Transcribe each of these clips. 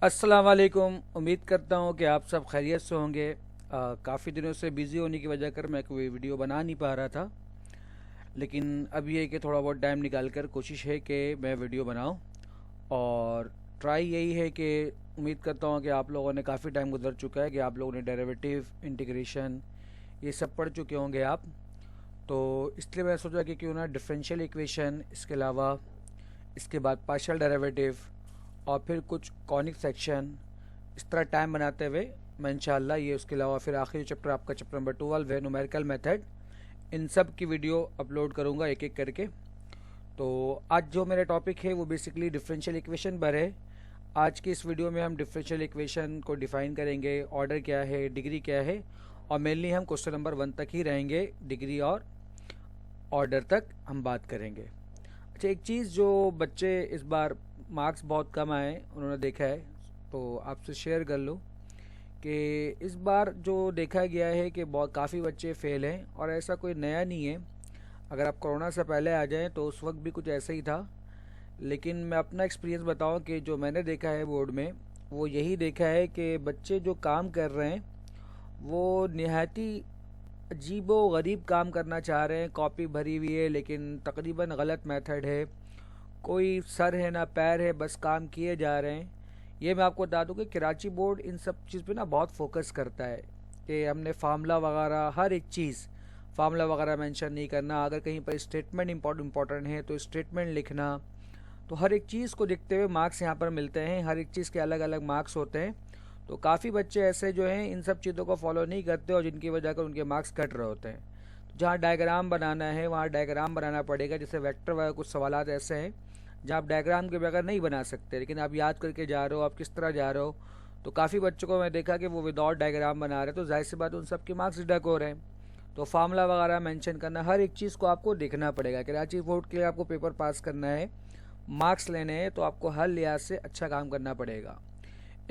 अस्सलाम वालेकुम। उम्मीद करता हूँ कि आप सब खैरियत से होंगे। काफ़ी दिनों से बिज़ी होने की वजह कर मैं कोई वीडियो बना नहीं पा रहा था, लेकिन अब ये कि थोड़ा बहुत टाइम निकाल कर कोशिश है कि मैं वीडियो बनाऊँ। और ट्राई यही है कि उम्मीद करता हूँ कि आप लोगों ने काफ़ी टाइम गुजर चुका है कि आप लोगों ने डेरिवेटिव, इंटीग्रेशन ये सब पढ़ चुके होंगे आप। तो इसलिए मैंने सोचा कि क्यों ना डिफरेंशियल इक्वेशन, इसके अलावा इसके बाद पार्शियल डेरिवेटिव और फिर कुछ कॉनिक सेक्शन, इस तरह टाइम बनाते हुए मैं इंशाल्लाह ये, उसके अलावा फिर आखिरी चैप्टर आपका चैप्टर नंबर 12 है न्यूमेरिकल मेथड, इन सब की वीडियो अपलोड करूँगा एक एक करके। तो आज जो मेरा टॉपिक है वो बेसिकली डिफरेंशियल इक्वेशन पर है। आज की इस वीडियो में हम डिफरेंशियल इक्वेशन को डिफ़ाइन करेंगे, ऑर्डर क्या है, डिग्री क्या है, और मेनली हम क्वेश्चन नंबर 1 तक ही रहेंगे, डिग्री और ऑर्डर तक हम बात करेंगे। अच्छा, एक चीज़ जो बच्चे इस बार मार्क्स बहुत कम आए उन्होंने देखा है, तो आपसे शेयर कर लूँ कि इस बार जो देखा गया है कि बहुत काफ़ी बच्चे फेल हैं, और ऐसा कोई नया नहीं है। अगर आप कोरोना से पहले आ जाएं तो उस वक्त भी कुछ ऐसा ही था। लेकिन मैं अपना एक्सपीरियंस बताऊं कि जो मैंने देखा है बोर्ड में, वो यही देखा है कि बच्चे जो काम कर रहे हैं वो निहायती अजीबो गरीब काम करना चाह रहे हैं। कॉपी भरी हुई है लेकिन तकरीबन गलत मेथड है, कोई सर है ना पैर है, बस काम किए जा रहे हैं। ये मैं आपको बता दूं कि कराची बोर्ड इन सब चीज़ पे ना बहुत फोकस करता है कि हमने फार्मूला वगैरह, हर एक चीज़ फार्मूला वगैरह मेंशन नहीं करना, अगर कहीं पर स्टेटमेंट इम्पोर्टेंट है तो स्टेटमेंट लिखना। तो हर एक चीज़ को देखते हुए मार्क्स यहाँ पर मिलते हैं, हर एक चीज़ के अलग अलग मार्क्स होते हैं। तो काफ़ी बच्चे ऐसे जो हैं इन सब चीज़ों को फॉलो नहीं करते और जिनकी वजह कर उनके मार्क्स कट रहे होते हैं। तो जहाँ डायग्राम बनाना है वहाँ डायग्राम बनाना पड़ेगा, जैसे वेक्टर वगैरह कुछ सवालात ऐसे हैं जहाँ आप डायग्राम के बगैर नहीं बना सकते, लेकिन आप याद करके जा रहे हो, आप किस तरह जा रहे हो। तो काफ़ी बच्चों को मैं देखा कि वो विदाउट डायग्राम बना रहे हैं, तो जाहिर सी बात उन सब के मार्क्स डिडक्ट हो रहे हैं। तो फार्मूला वगैरह मेंशन करना, हर एक चीज़ को आपको देखना पड़ेगा। कराची बोर्ड के लिए आपको पेपर पास करना है, मार्क्स लेने हैं, तो आपको हर लिहाज से अच्छा काम करना पड़ेगा।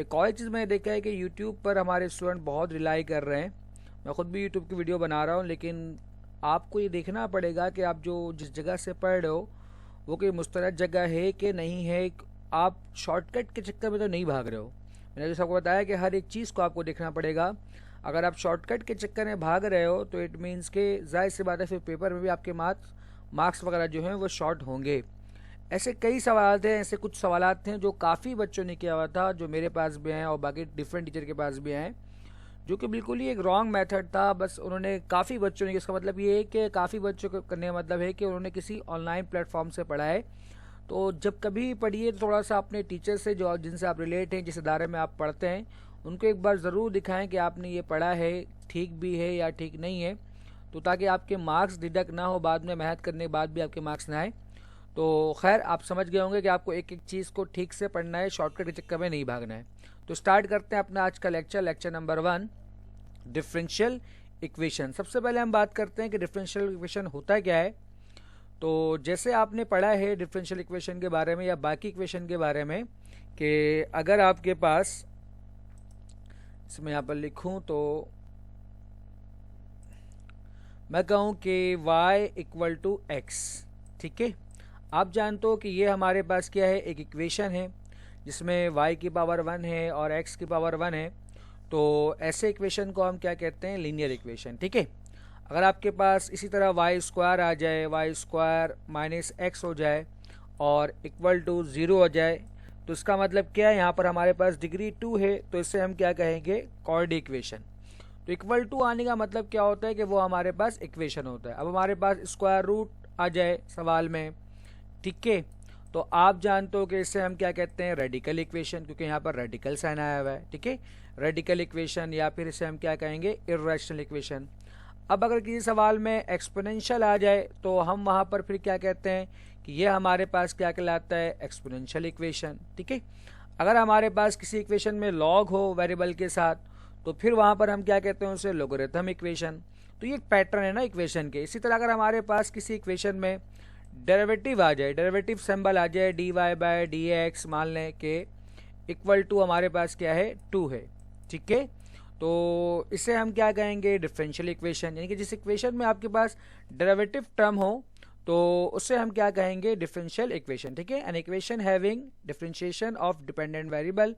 एक और चीज़ मैंने देखा है कि यूट्यूब पर हमारे स्टूडेंट बहुत रिलाई कर रहे हैं। मैं ख़ुद भी यूट्यूब की वीडियो बना रहा हूँ, लेकिन आपको ये देखना पड़ेगा कि आप जो जिस जगह से पढ़ रहे हो वो कोई मुस्तरद जगह है कि नहीं है। आप शॉर्टकट के चक्कर में तो नहीं भाग रहे हो। मैंने जैसे आपको बताया कि हर एक चीज़ को आपको देखना पड़ेगा। अगर आप शॉर्टकट के चक्कर में भाग रहे हो तो इट मीन्स के जाहिर सी बात है फिर पेपर में भी आपके मार्क्स वगैरह जो हैं वो शॉर्ट होंगे। ऐसे कई सवाल थे, ऐसे कुछ सवाल थे जो काफ़ी बच्चों ने किया हुआ था, जो मेरे पास भी हैं और बाकी डिफरेंट टीचर के पास भी हैं, जो कि बिल्कुल ही एक रॉन्ग मेथड था। बस उन्होंने काफ़ी बच्चों ने, इसका मतलब ये है कि काफ़ी बच्चों को करने का मतलब है कि उन्होंने किसी ऑनलाइन प्लेटफॉर्म से पढ़ा है। तो जब कभी पढ़िए तो थोड़ा सा अपने टीचर से, जो जिनसे आप रिलेट हैं, जिस इदारे में आप पढ़ते हैं, उनको एक बार ज़रूर दिखाएं कि आपने ये पढ़ा है, ठीक भी है या ठीक नहीं है, तो ताकि आपके मार्क्स डिडक्ट ना हो, बाद में मेहनत करने के बाद भी आपके मार्क्स ना आए। तो खैर आप समझ गए होंगे कि आपको एक एक चीज़ को ठीक से पढ़ना है, शॉर्टकट के चक्कर में नहीं भागना है। तो स्टार्ट करते हैं अपना आज का लेक्चर नंबर 1, डिफरेंशियल इक्वेशन। सबसे पहले हम बात करते हैं कि डिफरेंशियल इक्वेशन होता क्या है। तो जैसे आपने पढ़ा है डिफरेंशियल इक्वेशन के बारे में या बाकी इक्वेशन के बारे में, कि अगर आपके पास, इसमें यहाँ पर लिखूँ तो मैं कहूँ कि y इक्वल टू x, ठीक है। आप जानते हो कि ये हमारे पास क्या है, एक इक्वेशन है जिसमें y की पावर 1 है और x की पावर 1 है। तो ऐसे इक्वेशन को हम क्या कहते हैं, लीनियर इक्वेशन, ठीक है। अगर आपके पास इसी तरह वाई स्क्वायर आ जाए, वाई स्क्वायर माइनस एक्स हो जाए और इक्वल टू 0 हो जाए, तो इसका मतलब क्या है, यहाँ पर हमारे पास डिग्री 2 है, तो इससे हम क्या कहेंगे, कॉर्ड इक्वेशन। तो इक्वल टू आने का मतलब क्या होता है कि वो हमारे पास इक्वेशन होता है। अब हमारे पास स्क्वायर रूट आ जाए सवाल में, ठीक है, तो आप जानते हो कि इससे हम क्या कहते हैं, रेडिकल इक्वेशन, क्योंकि यहाँ पर रेडिकल साइन आया हुआ है, ठीक है, रेडिकल इक्वेशन, या फिर इसे हम क्या कहेंगे, इर्रेशनल इक्वेशन। अब अगर किसी सवाल में एक्सपोनेंशियल आ जाए तो हम वहाँ पर फिर क्या कहते हैं कि ये हमारे पास क्या कहलाता है, एक्सपोनेंशियल इक्वेशन, ठीक है। अगर हमारे पास किसी इक्वेशन में लॉग हो वेरिएबल के साथ, तो फिर वहाँ पर हम क्या कहते हैं, उसे लोगरिथम इक्वेशन। तो ये एक पैटर्न है ना इक्वेशन के। इसी तरह अगर हमारे पास किसी इक्वेशन में डेरिवेटिव आ जाए, डेरिवेटिव सिंबल आ जाए, D Y by D X, मान लें कि इक्वल टू हमारे पास क्या है, 2 है, ठीक है, तो इसे हम क्या कहेंगे, डिफरेंशियल इक्वेशन। यानी कि जिस इक्वेशन में आपके पास डेरिवेटिव टर्म हो तो उससे हम क्या कहेंगे, डिफरेंशियल इक्वेशन, ठीक है। An equation having differentiation of dependent variable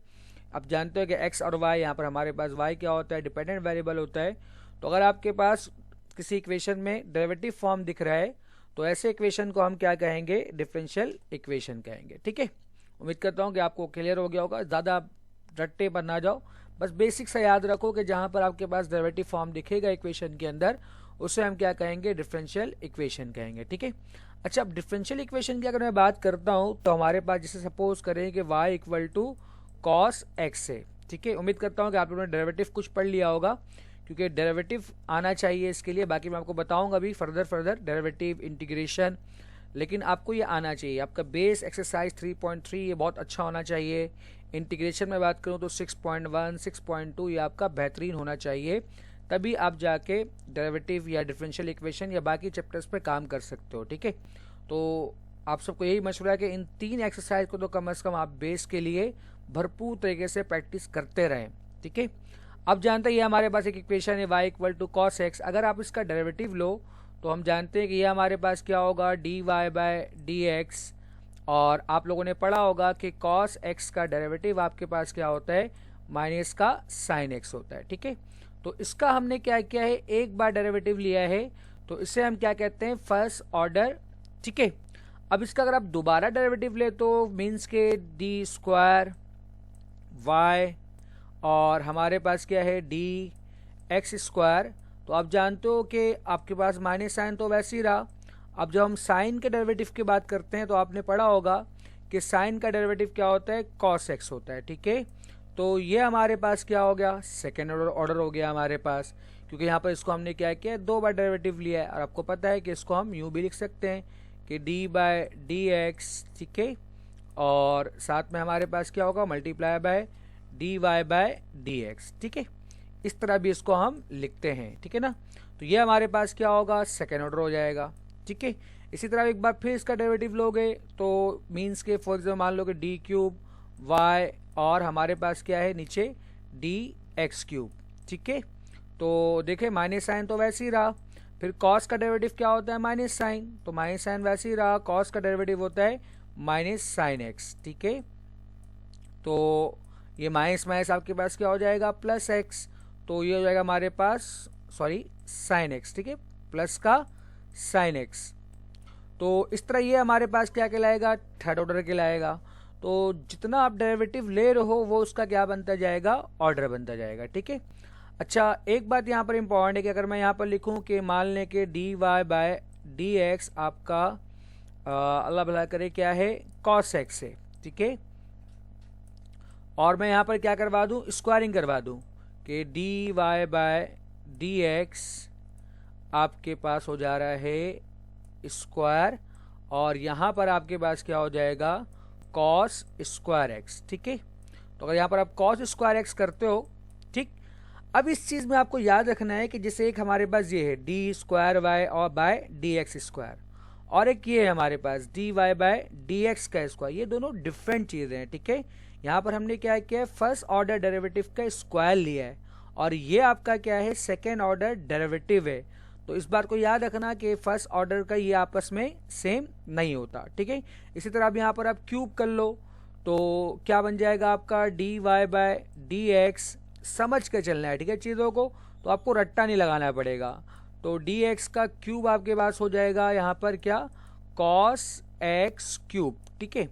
आप जानते हो कि x और y, यहाँ पर हमारे पास y क्या होता है, डिपेंडेंट वेरिएबल होता है। तो अगर आपके पास किसी इक्वेशन में डेरिवेटिव फॉर्म दिख रहा है तो ऐसे इक्वेशन को हम क्या कहेंगे, डिफरेंशियल इक्वेशन कहेंगे। ठीक है, उम्मीद करता हूँ कि आपको क्लियर हो गया होगा, ज़्यादा रट्टे पर ना जाओ, बस बेसिक सा याद रखो कि जहाँ पर आपके पास डेरिवेटिव फॉर्म दिखेगा इक्वेशन के अंदर उसे हम क्या कहेंगे, डिफरेंशियल इक्वेशन कहेंगे। ठीक है, अच्छा अब डिफरेंशियल इक्वेशन की अगर मैं बात करता हूँ तो हमारे पास जैसे सपोज करें कि y equal to cos X है। ठीक है, उम्मीद करता हूँ कि आप लोगों ने डेरिवेटिव कुछ पढ़ लिया होगा, क्योंकि डेरिवेटिव आना चाहिए इसके लिए, बाकी मैं आपको बताऊंगा अभी फर्दर डेरिवेटिव इंटीग्रेशन, लेकिन आपको ये आना चाहिए। आपका बेस एक्सरसाइज 3.3 ये बहुत अच्छा होना चाहिए। इंटीग्रेशन में बात करूँ तो 6.1 6.2 ये आपका बेहतरीन होना चाहिए, तभी आप जाके डेरिवेटिव या डिफरेंशियल इक्वेशन या बाकी चैप्टर्स पे काम कर सकते हो। ठीक है, तो आप सबको यही मशवरा है कि इन 3 एक्सरसाइज को तो कम से कम आप बेस के लिए भरपूर तरीके से प्रैक्टिस करते रहें। ठीक है, अब जानते हैं ये हमारे पास एक इक्वेशन है y equal to cos X. अगर आप इसका डेरिवेटिव लो तो हम जानते हैं कि ये हमारे पास क्या होगा, dy बाय डी एक्स, और आप लोगों ने पढ़ा होगा कि कॉस एक्स का डेरिवेटिव आपके पास क्या होता है, माइनस का साइन एक्स होता है। ठीक है, तो इसका हमने क्या किया है, एक बार डेरिवेटिव लिया है तो इसे हम क्या कहते हैं, फर्स्ट ऑर्डर। ठीक है, अब इसका अगर आप दोबारा डेरिवेटिव ले तो मीन्स के डी स्क्वायर वाई और हमारे पास क्या है डी एक्स स्क्वायर। तो आप जानते हो कि आपके पास माइनस साइन तो वैसे ही रहा। अब जब हम साइन के डेरिवेटिव की बात करते हैं तो आपने पढ़ा होगा कि साइन का डेरिवेटिव क्या होता है, कॉस एक्स होता है। ठीक है, तो ये हमारे पास क्या हो गया, सेकेंड ऑर्डर हो गया हमारे पास, क्योंकि यहाँ पर इसको हमने क्या किया, 2 बार डेरिवेटिव लिया है। और आपको पता है कि इसको हम यूँ भी लिख सकते हैं कि डी बाय डी एक्स। ठीक है, और साथ में हमारे पास क्या होगा, multiply by D Y by D X. ठीक है, इस तरह भी इसको हम लिखते हैं। ठीक है ना, तो ये हमारे पास क्या होगा, सेकेंड ऑर्डर हो जाएगा। ठीक है, इसी तरह एक बार फिर इसका डेरिवेटिव लोगे तो मीन्स के फॉर एग्जाम्पल मान लो कि डी क्यूब वाई और हमारे पास क्या है नीचे डी एक्स क्यूब। ठीक है, तो देखें माइनस साइन तो वैसे ही रहा, फिर कॉस का डेरिवेटिव क्या होता है, माइनस साइन, तो माइनस साइन वैसे ही रहा, कॉस का डेरिवेटिव होता है माइनस साइन एक्स। ठीक है, तो ये माइनस माइनस आपके पास क्या हो जाएगा, प्लस एक्स, तो ये हो जाएगा हमारे पास सॉरी साइन एक्स। ठीक है, प्लस का साइन एक्स, तो इस तरह ये हमारे पास क्या कहलाएगा, थर्ड ऑर्डर कहलाएगा। तो जितना आप डेरिवेटिव ले रहे हो वो उसका क्या बनता जाएगा, ऑर्डर बनता जाएगा। ठीक है, अच्छा एक बात यहाँ पर इंपॉर्टेंट है कि अगर मैं यहाँ पर लिखूँ कि मान लें कि D Y by D X आपका अल्लाह भला करे क्या है, कॉस एक्स है। ठीक है, और मैं यहाँ पर क्या करवा दूँ, स्क्वायरिंग करवा दूँ कि D Y by D X आपके पास हो जा रहा है स्क्वायर, और यहाँ पर आपके पास क्या हो जाएगा, कॉस स्क्वायर एक्स। ठीक है, तो अगर यहाँ पर आप कॉस स्क्वायर एक्स करते हो, ठीक, अब इस चीज़ में आपको याद रखना है कि जैसे एक हमारे पास ये है डी स्क्वायर वाई और बाय डी एक्स स्क्वायर, और एक ये है हमारे पास d Y by D x का स्क्वायर, ये दोनों डिफरेंट चीज़ें हैं। ठीक है, यहाँ पर हमने क्या किया है, फर्स्ट ऑर्डर डेरिवेटिव का स्क्वायर लिया है, और ये आपका क्या है, सेकेंड ऑर्डर डेरिवेटिव है। तो इस बात को याद रखना कि फर्स्ट ऑर्डर का ये आपस में सेम नहीं होता। ठीक है, इसी तरह अब यहाँ पर आप क्यूब कर लो तो क्या बन जाएगा आपका D Y by D X, समझ के चलना है। ठीक है, चीज़ों को तो आपको रट्टा नहीं लगाना पड़ेगा। तो डी एक्स का क्यूब आपके पास हो जाएगा यहाँ पर क्या, कॉस एक्स क्यूब। ठीक है,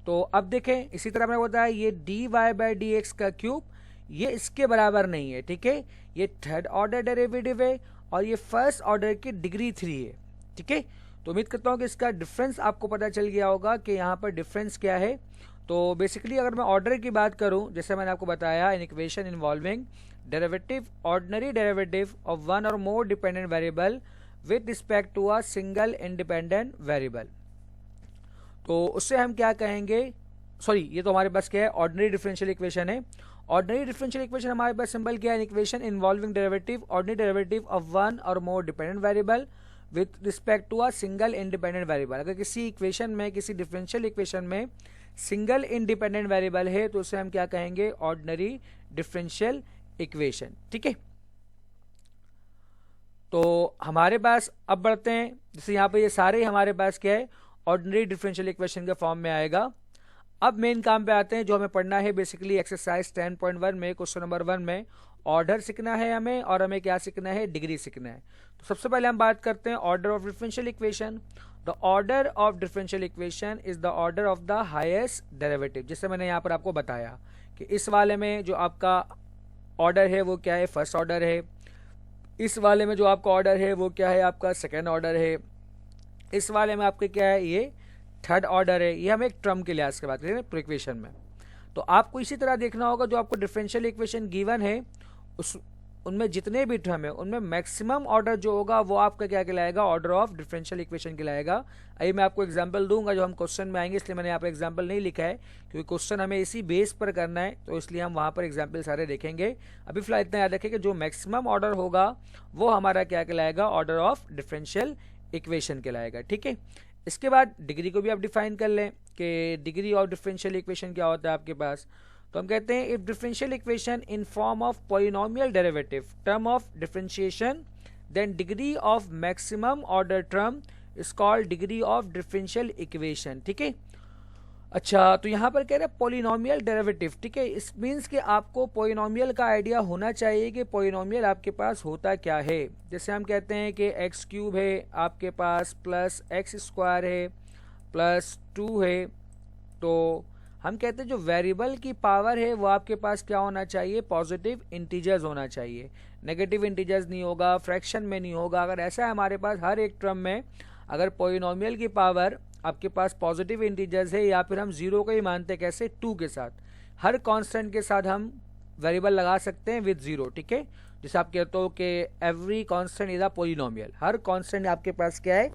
तो अब देखें इसी तरह मैंने बताया ये D Y by D x का क्यूब ये इसके बराबर नहीं है। ठीक है, ये थर्ड ऑर्डर डेरिवेटिव है और ये फर्स्ट ऑर्डर की डिग्री 3 है। ठीक है, तो उम्मीद करता हूँ कि इसका डिफरेंस आपको पता चल गया होगा कि यहाँ पर डिफरेंस क्या है। तो बेसिकली अगर मैं ऑर्डर की बात करूँ, जैसे मैंने आपको बताया, इन equation involving derivative ordinary derivative of one और more dependent variable with respect to a single independent variable, तो उससे हम क्या कहेंगे, सॉरी ये तो हमारे पास क्या है, ऑर्डिनरी डिफरेंशियल इक्वेशन है। ऑर्डिनरी डिफरेंशियल इक्वेशन हमारे पास सिंबल क्या है, equation involving derivative ordinary derivative of one और more dependent variable with respect to a single independent variable. अगर किसी इक्वेशन में, किसी डिफरेंशियल इक्वेशन में सिंगल इंडिपेंडेंट वेरिएबल है तो उसे हम क्या कहेंगे, ऑर्डिनरी डिफरेंशियल इक्वेशन। ठीक है, तो हमारे पास अब बढ़ते हैं, जैसे यहाँ पे ये सारे हमारे पास क्या है, ऑर्डिनरी डिफरेंशियल इक्वेशन के फॉर्म में आएगा। अब मेन काम पे आते हैं, जो हमें पढ़ना है बेसिकली एक्सरसाइज 10.1 में क्वेश्चन नंबर 1 में ऑर्डर सीखना है हमें, और हमें क्या सीखना है, डिग्री सीखना है। तो सबसे पहले हम बात करते हैं order of differential equation. The order of differential equation is the order of the highest derivative. जैसे मैंने यहाँ पर आपको बताया कि इस वाले में जो आपका ऑर्डर है वो क्या है, फर्स्ट ऑर्डर है। इस वाले में जो आपका ऑर्डर है वो क्या है, आपका सेकेंड ऑर्डर है। इस वाले में आपके क्या है, ये थर्ड ऑर्डर है। ये हम एक टर्म के लिहाज से बात करें ना इक्वेशन में। तो आपको इसी तरह देखना होगा, जो आपको डिफरेंशियल इक्वेशन गिवन है उनमें जितने भी टर्म है उनमें मैक्सिमम ऑर्डर जो होगा वो आपका क्या कहलाएगा, ऑर्डर ऑफ डिफरेंशियल इक्वेशन कहलाएगा। अभी मैं आपको एग्जांपल दूंगा जो हम क्वेश्चन में आएंगे, इसलिए मैंने यहाँ पर एग्जांपल नहीं लिखा है क्योंकि क्वेश्चन हमें इसी बेस पर करना है, तो इसलिए हम वहाँ पर एग्जाम्पल सारे देखेंगे। अभी फिलहाल इतना याद रखें कि जो मैक्सिमम ऑर्डर होगा वो हमारा क्या कहलाएगा, ऑर्डर ऑफ डिफरेंशियल इक्वेशन कहलाएगा। ठीक है, इसके बाद डिग्री को भी आप डिफाइन कर लें कि डिग्री ऑफ डिफरेंशियल इक्वेशन क्या होता है आपके पास। तो हम कहते हैं if differential equation in form of polynomial derivative term of differentiation then degree of maximum order term is called degree of differential equation. ठीक है, अच्छा तो यहाँ पर कह रहे हैं पॉलिनोमियल डेरिवेटिव। ठीक है, इस मीन्स कि आपको पॉलिनोमियल का आइडिया होना चाहिए कि पॉलिनोमियल आपके पास होता क्या है। जैसे हम कहते हैं कि एक्स क्यूब है आपके पास प्लस एक्स स्क्वायर है प्लस 2 है, तो हम कहते हैं जो वेरिएबल की पावर है वो आपके पास क्या होना चाहिए, पॉजिटिव इंटीजर्स होना चाहिए, नेगेटिव इंटीजर्स नहीं होगा, फ्रैक्शन में नहीं होगा। अगर ऐसा है हमारे पास हर एक टर्म में, अगर पॉलिनोमियल की पावर आपके पास पॉजिटिव इंटीजर्स है या फिर हम जीरो को ही मानते हैं, कैसे, 2 के साथ, हर कांस्टेंट के साथ हम वेरिएबल लगा सकते हैं विद जीरो। ठीक है, जैसे आप कहते हो कि every constant is a polynomial, her constant आपके पास क्या है,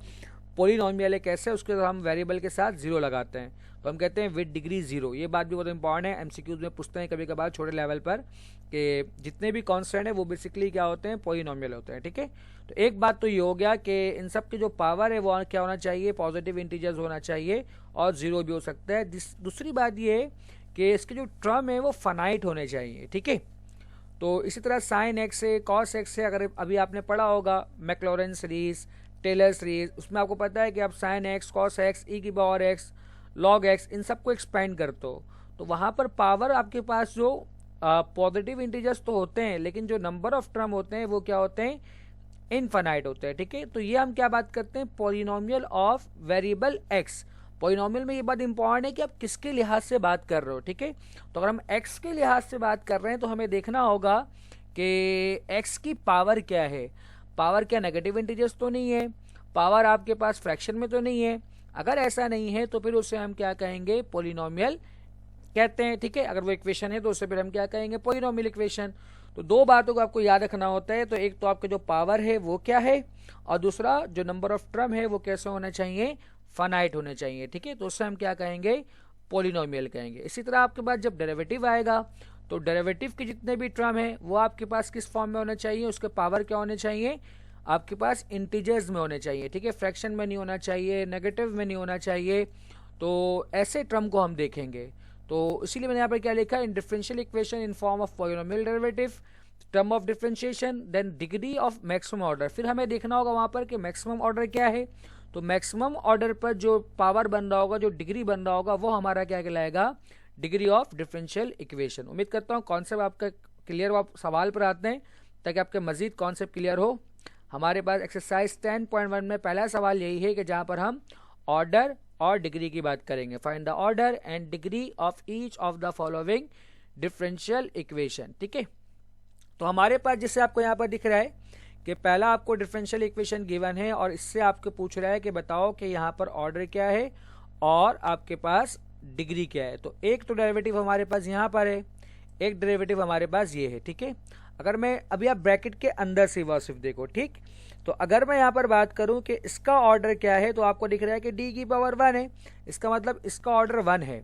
पॉलिनोमियल है। कैसे, उसके साथ हम वेरिएबल के साथ जीरो लगाते हैं, तो हम कहते हैं विद डिग्री जीरो। ये बात भी बहुत इंपॉर्टेंट है, एमसीक्यूज में पूछते हैं कभी कभार छोटे लेवल पर कि जितने भी कांस्टेंट है वो बेसिकली क्या होते हैं, पॉलिनोमियल होते हैं। ठीक है, तो एक बात तो ये हो गया कि इन सब की जो पावर है वो क्या होना चाहिए, पॉजिटिव इंटीजर्स होना चाहिए, और जीरो भी हो सकता है। दूसरी बात ये है कि इसके जो टर्म है वो फाइनाइट होने चाहिए। ठीक है, तो इसी तरह साइन एक्स है, कॉस एक्स है, अगर अभी आपने पढ़ा होगा मैक्लॉरेन सीरीज, टेलर सीरीज, उसमें आपको पता है कि आप साइन एक्स, कॉस एक्स, ई की पावर एक्स, लॉग एक्स, इन सबको एक्सपेंड करते हो, तो वहाँ पर पावर आपके पास जो पॉजिटिव इंटीजर्स तो होते हैं, लेकिन जो नंबर ऑफ टर्म होते हैं वो क्या होते हैं, इनफाइनाइट होते हैं। ठीक है, तो ये हम क्या बात करते हैं, polynomial of variable x. Polynomial में ये बात इंपॉर्टेंट है कि आप किसके लिहाज से बात कर रहे हो। ठीक है, तो अगर हम एक्स के लिहाज से बात कर रहे हैं तो हमें देखना होगा कि एक्स की पावर क्या है। पावर क्या नेगेटिव इंटीजर्स तो नहीं है, पावर आपके पास फ्रैक्शन में तो नहीं है। अगर ऐसा नहीं है तो फिर उसे हम क्या कहेंगे, पॉलिनोमियल कहते हैं। ठीक है, अगर वो इक्वेशन है तो उसे फिर हम क्या कहेंगे, पॉलिनोमियल इक्वेशन। तो दो बातों को आपको याद रखना होता है, तो एक तो आपके जो पावर है वो क्या है, और दूसरा जो नंबर ऑफ टर्म है वो कैसे होना चाहिए, फाइनाइट होने चाहिए। ठीक है, तो उससे हम क्या कहेंगे, पॉलिनोमियल कहेंगे। इसी तरह आपके पास जब डेरिवेटिव आएगा तो डेरिवेटिव के जितने भी टर्म है वो आपके पास किस फॉर्म में होने चाहिए, उसके पावर क्या होने चाहिए, आपके पास इंटीजर्स में होने चाहिए। ठीक है, फ्रैक्शन में नहीं होना चाहिए, नेगेटिव में नहीं होना चाहिए। तो ऐसे टर्म को हम देखेंगे। तो इसीलिए मैंने यहाँ पर क्या लिखा, in differential equation in form of polynomial derivative term of differentiation then degree of maximum order. फिर हमें देखना होगा वहाँ पर कि मैक्सिमम ऑर्डर क्या है। तो मैक्सिमम ऑर्डर पर जो पावर बन रहा होगा, जो डिग्री बन रहा होगा, वो हमारा क्या कहलाएगा, डिग्री ऑफ डिफरेंशियल इक्वेशन। उम्मीद करता हूँ कॉन्सेप्ट आपका क्लियर हो। आप सवाल पर आते हैं ताकि आपके मजीद कॉन्सेप्ट क्लियर हो। हमारे पास एक्सरसाइज 10.1 में पहला सवाल यही है कि जहाँ पर हम ऑर्डर और डिग्री की बात करेंगे। Find the order and degree of each of the following differential equation. ठीक है, तो हमारे पास जैसे आपको यहाँ पर दिख रहा है कि पहला आपको डिफरेंशियल इक्वेशन गिवन है और इससे आपको पूछ रहा है कि बताओ कि यहाँ पर ऑर्डर क्या है और आपके पास डिग्री क्या है। तो एक तो डेरिवेटिव हमारे पास यहाँ पर है, एक डेरिवेटिव हमारे पास ये है। ठीक है, अगर मैं अभी आप ब्रैकेट के अंदर से वह सिर्फ देखो। ठीक, तो अगर मैं यहाँ पर बात करूँ कि इसका ऑर्डर क्या है, तो आपको दिख रहा है कि डी की पावर 1 है, इसका मतलब इसका ऑर्डर 1 है।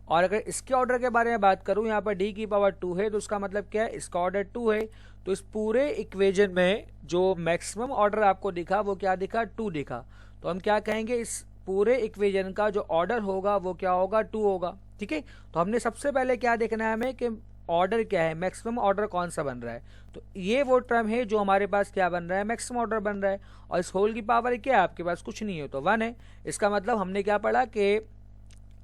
और अगर इसके ऑर्डर के बारे में बात करूँ, यहाँ पर डी की पावर 2 है, तो उसका मतलब क्या है, इसका ऑर्डर 2 है। तो इस पूरे इक्वेशन में जो मैक्सिमम ऑर्डर आपको दिखा वो क्या दिखा, 2 दिखा। तो हम क्या कहेंगे, इस पूरे इक्वेशन का जो ऑर्डर होगा वो क्या होगा, 2 होगा। ठीक है, तो हमने सबसे पहले क्या देखना है हमें कि ऑर्डर क्या है, मैक्सिमम ऑर्डर कौन सा बन रहा है। तो ये वो टर्म है जो हमारे पास क्या बन रहा है, मैक्सिमम ऑर्डर बन रहा है। और इस होल की पावर क्या है, आपके पास कुछ नहीं है तो 1 है। इसका मतलब हमने क्या पढ़ा कि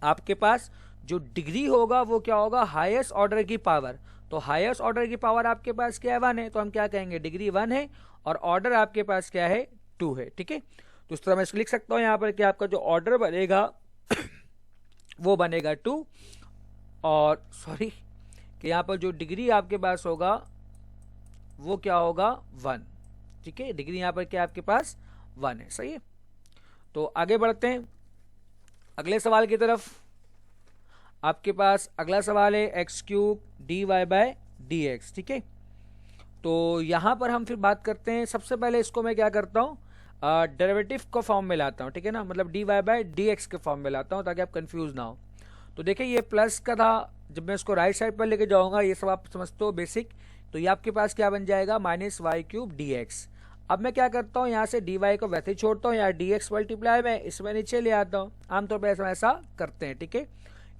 आपके पास जो डिग्री होगा वो क्या होगा, हाईएस्ट ऑर्डर की पावर। तो हाईएस्ट ऑर्डर की पावर आपके पास क्या है, 1 है, तो हम क्या कहेंगे, डिग्री 1 है और ऑर्डर आपके पास क्या है, 2 है। ठीक है, तो इस तरह मैं इसको लिख सकता हूं यहाँ पर कि आपका जो ऑर्डर बनेगा वो बनेगा 2, और सॉरी कि यहाँ पर जो डिग्री आपके पास होगा वो क्या होगा, 1। ठीक है, डिग्री यहाँ पर क्या आपके पास 1 है। सही है, तो आगे बढ़ते हैं अगले सवाल की तरफ। आपके पास अगला सवाल है x³ dy/dx। ठीक है, तो यहां पर हम फिर बात करते हैं, सबसे पहले इसको मैं क्या करता हूं, डेरिवेटिव को फॉर्म में लाता हूं। ठीक है ना, मतलब dy/dx के फॉर्म में लाता हूं ताकि आप कंफ्यूज ना हो। तो देखिए ये प्लस का था, जब मैं इसको राइट साइड पर लेके जाऊंगा, ये सब आप समझते हो बेसिक, तो ये आपके पास क्या बन जाएगा, -y³ dx। अब मैं क्या करता हूँ, यहाँ से dy को वैसे ही छोड़ता हूँ, यहाँ dx मल्टीप्लाई में इसमें नीचे ले आता हूँ, आमतौर पर ऐसा करते हैं। ठीक है,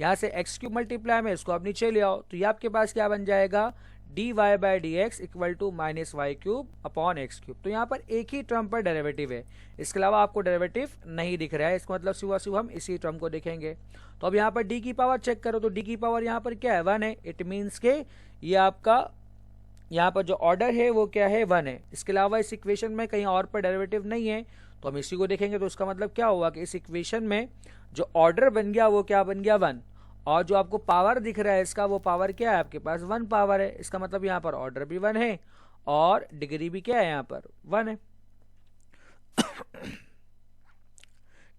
यहाँ से x³ मल्टीप्लाई में इसको आप नीचे ले आओ, तो ये आपके पास क्या बन जाएगा, dy/dx equal to -y³ upon x³। तो यहाँ पर एक ही टर्म पर डेरिवेटिव है, इसके अलावा आपको डेरिवेटिव नहीं दिख रहा है, इसका मतलब सिर्फ हम इसी टर्म को देखेंगे। तो अब यहाँ पर d की पावर चेक करो, तो d की पावर यहाँ पर क्या है, 1 है। इट मीन्स के ये आपका यहाँ पर जो ऑर्डर है वो क्या है, 1 है। इसके अलावा इस इक्वेशन में कहीं और पर डेरिवेटिव नहीं है, तो हम इसी को देखेंगे। तो इसका मतलब क्या हुआ कि इस इक्वेशन में जो ऑर्डर बन गया वो क्या बन गया, 1, और जो आपको पावर दिख रहा है इसका, वो पावर क्या है आपके पास, 1 पावर है। इसका मतलब यहाँ पर ऑर्डर भी 1 है और डिग्री भी क्या है, यहाँ पर 1 है।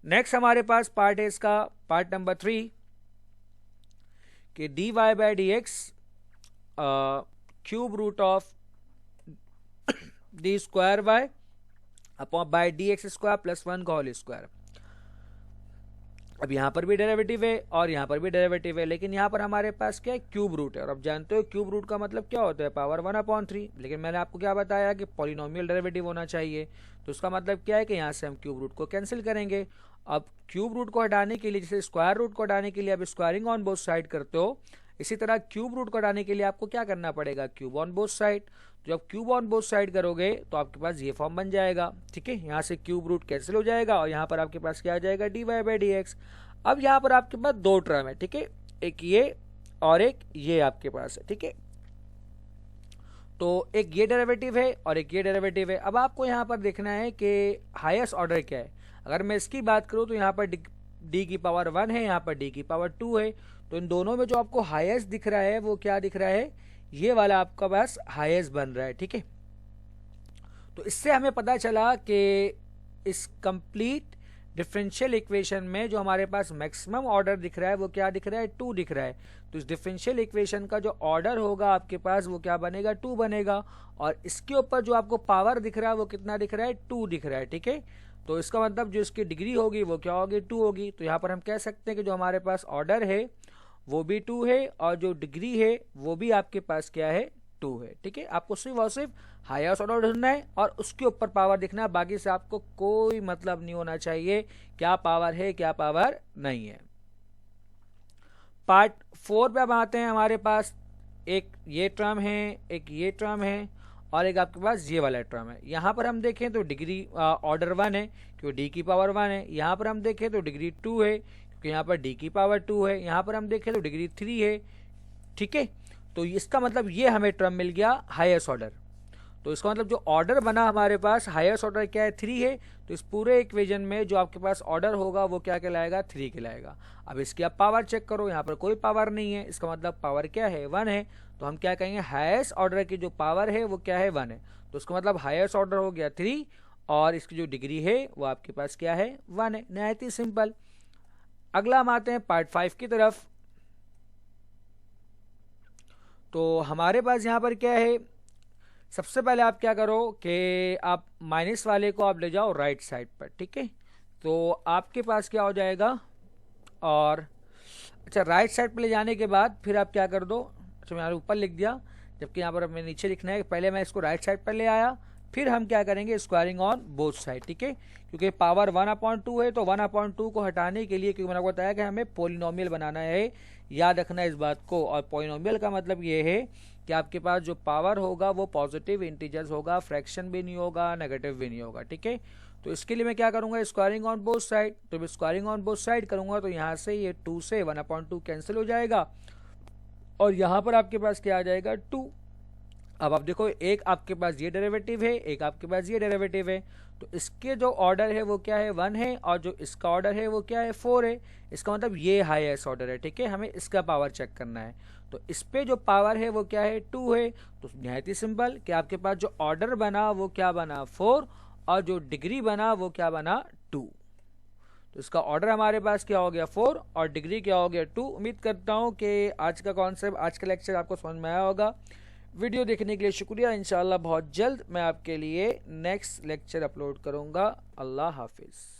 नेक्स्ट हमारे पास पार्ट है इसका, पार्ट नंबर 3 कि dy/dx cube root of d² upon by dx² plus 1 का होल स्क्वायर। अब यहाँ पर भी डेरिवेटिव है और यहाँ पर भी डेरिवेटिव है, लेकिन यहाँ पर हमारे पास क्या है, क्यूब रूट है। और अब जानते हो क्यूब रूट का मतलब क्या होता है, पावर 1/3। लेकिन मैंने आपको क्या बताया कि पॉलिनोमियल डेरिवेटिव होना चाहिए, तो उसका मतलब क्या है कि यहाँ से हम क्यूब रूट को कैंसिल करेंगे। अब क्यूब रूट को हटाने के लिए, जैसे स्क्वायर रूट को हटाने के लिए आप स्क्वायरिंग ऑन बोथ साइड करते हो, इसी तरह क्यूब रूट को हटाने के लिए आपको क्या करना पड़ेगा, क्यूब ऑन बोथ साइड। तो जब क्यूब ऑन बोथ साइड करोगे तो आपके पास ये फॉर्म बन जाएगा। ठीक है, यहाँ से क्यूब रूट कैंसिल हो जाएगा और यहाँ पर आपके पास क्या आ जाएगा, dy/dx। अब यहाँ पर आपके पास 2 टर्म है। ठीक है, एक ये और एक ये आपके पास है। ठीक है, तो एक ये डेरिवेटिव है और एक ये डेरिवेटिव है। अब आपको यहाँ पर देखना है कि हाईएस्ट ऑर्डर क्या है। अगर मैं इसकी बात करूँ तो यहाँ पर d की पावर 1 है, यहाँ पर d की पावर 2 है। तो इन दोनों में जो आपको हाईएस्ट दिख रहा है वो क्या दिख रहा है, ये वाला आपका पास हाईएस्ट बन रहा है। ठीक है, तो इससे हमें पता चला कि इस कंप्लीट डिफरेंशियल इक्वेशन में जो हमारे पास मैक्सिमम ऑर्डर दिख रहा है वो क्या दिख रहा है, 2 दिख रहा है। तो इस डिफरेंशियल इक्वेशन का जो ऑर्डर होगा आपके पास वो क्या बनेगा, 2 बनेगा। और इसके ऊपर जो आपको पावर दिख रहा है वो कितना दिख रहा है, 2 दिख रहा है। ठीक है, तो इसका मतलब जो इसकी डिग्री होगी वो क्या होगी, 2 होगी। तो यहाँ पर हम कह सकते हैं कि जो हमारे पास ऑर्डर है वो भी 2 है और जो डिग्री है वो भी आपके पास क्या है, 2 है। ठीक है, आपको सिर्फ और सिर्फ हाईएस्ट ऑर्डर ढूंढना है और उसके ऊपर पावर दिखना है, बाकी से आपको कोई मतलब नहीं होना चाहिए क्या पावर है क्या पावर नहीं है। पार्ट 4 पे अब आते हैं। हमारे पास एक ये टर्म है, एक ये टर्म है और एक आपके पास ये वाला टर्म है। यहाँ पर हम देखें तो डिग्री ऑर्डर 1 है क्योंकि d की पावर 1 है। यहाँ पर हम देखें तो डिग्री 2 है क्योंकि यहाँ पर d की पावर 2 है। यहाँ पर हम देखें तो डिग्री 3 है। ठीक है, तो इसका मतलब ये हमें टर्म मिल गया हाईएस्ट ऑर्डर। तो इसका मतलब जो ऑर्डर बना हमारे पास हाईएस्ट ऑर्डर क्या है, 3 है। तो इस पूरे इक्वेशन में जो आपके पास ऑर्डर होगा वो क्या कहलाएगा, 3 कहलाएगा। अब इसकी आप पावर चेक करो, यहाँ पर कोई पावर नहीं है, इसका मतलब पावर क्या है, 1 है। तो हम क्या कहेंगे, हाईएस्ट ऑर्डर की जो पावर है वो क्या है, 1 है। तो इसका मतलब हाईएस्ट ऑर्डर हो गया 3 और इसकी जो डिग्री है वो आपके पास क्या है, 1 है। नहायत ही सिंपल। अगला हम आते हैं पार्ट 5 की तरफ। तो हमारे पास यहाँ पर क्या है, सबसे पहले आप क्या करो कि आप माइनस वाले को आप ले जाओ राइट साइड पर। ठीक है, तो आपके पास क्या हो जाएगा, और अच्छा राइट साइड पर ले जाने के बाद फिर आप क्या कर दो, अच्छा मैंने ऊपर लिख दिया जबकि यहाँ पर हमें नीचे लिखना है। पहले मैं इसको राइट साइड पर ले आया, फिर हम क्या करेंगे, स्क्वायरिंग ऑन बोथ साइड। ठीक है, क्योंकि पावर 1/2 है तो 1/2 को हटाने के लिए, क्योंकि मैंने आपको बताया कि हमें पॉलिनोमियल बनाना है, याद रखना है इस बात को। और पॉलिनोमियल का मतलब ये है कि आपके पास जो पावर होगा वो पॉजिटिव इंटीजर्स होगा, फ्रैक्शन भी नहीं होगा, नेगेटिव भी नहीं होगा। ठीक है, तो इसके लिए मैं क्या करूंगा, स्क्वायरिंग ऑन बोथ साइड। तो जब स्क्वायरिंग ऑन बोथ साइड करूंगा तो यहाँ से ये 2 से 1/2 कैंसिल हो जाएगा और यहाँ पर आपके पास क्या आ जाएगा 2। अब आप देखो, एक आपके पास ये डेरिवेटिव है, एक आपके पास ये डेरिवेटिव है, तो इसके जो ऑर्डर है वो क्या है 1 है और जो इसका ऑर्डर है वो क्या है 4 है। इसका मतलब ये हाईएस्ट ऑर्डर है, ठीक है। हमें इसका पावर चेक करना है, तो इस पे जो पावर है वो क्या है 2 है। तो निहायत ही सिंपल कि आपके पास जो ऑर्डर बना वो क्या बना 4 और जो डिग्री बना वो क्या बना 2। तो इसका ऑर्डर हमारे पास क्या हो गया 4 और डिग्री क्या हो गया 2। उम्मीद करता हूँ कि आज का कॉन्सेप्ट, आज का लेक्चर आपको समझ में आया होगा। वीडियो देखने के लिए शुक्रिया। इंशाल्लाह बहुत जल्द मैं आपके लिए नेक्स्ट लेक्चर अपलोड करूँगा। अल्लाह हाफिज़।